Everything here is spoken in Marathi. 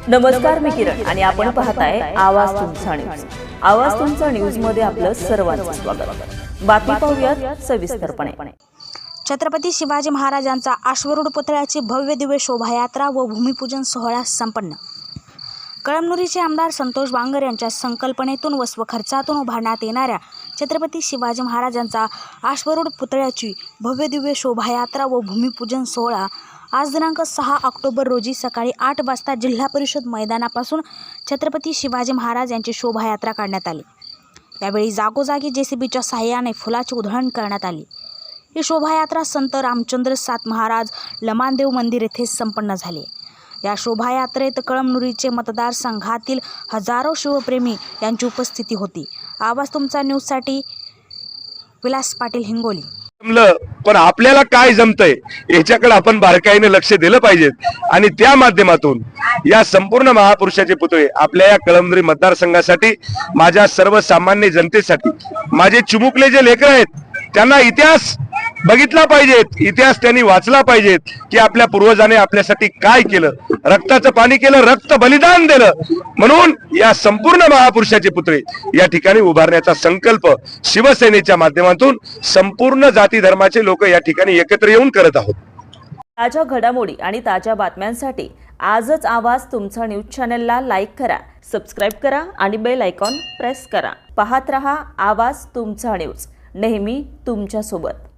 नमस्कार, मी किरण आणि आपण पाहताय आवाज तुमचा न्यूज. आवाज तुमचा न्यूज मध्ये आपलं सर्वांचं स्वागत. बातमी पाहूयात सविस्तरपणे. छत्रपती शिवाजी महाराजांचा अश्वरूढ पुतळ्याची भव्य दिव्य शोभायात्रा व भूमिपूजन सोहळा संपन्न. कळमनुरीचे आमदार संतोष बांगर यांच्या संकल्पनेतून व स्वखर्चातून उभारण्यात येणाऱ्या छत्रपती शिवाजी महाराजांचा अश्वरूढ पुतळ्याची भव्य दिव्य शोभायात्रा व भूमिपूजन सोहळा आज दिनांक 6 ऑक्टोबर रोजी सकाळी 8 वाजता जिल्हा परिषद मैदानापासून छत्रपती शिवाजी महाराज यांची शोभायात्रा काढण्यात आली. यावेळी जागोजागी JCBच्या सहाय्याने फुलाची उधळण करण्यात आली. ही शोभायात्रा संत रामचंद्र सात महाराज लमानदेव मंदिर येथे संपन्न झाली. या शोभायात्रेत कळमनुरीचे मतदारसंघातील हजारो शिवप्रेमी यांची उपस्थिती होती. आवाज तुमचा न्यूजसाठी विलास पाटील, हिंगोली. पण आपल्याला काय जमतंय याच्याकडे आपण बारकाईने लक्ष दिलं पाहिजे आणि त्या माध्यमातून या संपूर्ण महापुरुषाचे पुतळे आपल्या या कळमनुरी मतदारसंघासाठी, माझ्या सर्वसामान्य जनतेसाठी, माझे चिमुकले जे लेकर आहेत त्यांना इतिहास बघितला पाहिजेत, इतिहास त्यांनी वाचला पाहिजेत की आपल्या पूर्वजांनी आपल्यासाठी काय केलं, रक्ताचं पाणी केलं, रक्त बलिदान दिलं. म्हणून या संपूर्ण महापुरुषाचे पुतळे या ठिकाणी उभारण्याचा संकल्प शिवसेनेच्या माध्यमातून संपूर्ण जाती धर्माचे लोक या ठिकाणी एकत्र येऊन करत आहोत. ताज्या घडामोडी आणि ताज्या बातम्यांसाठी आजच आवाज तुमचा न्यूज चॅनलला लाईक करा, सबस्क्राईब करा आणि बेल आयकॉन प्रेस करा. पाहत रहा आवाज तुमचा न्यूज, नेहमी तुमच्या सोबत.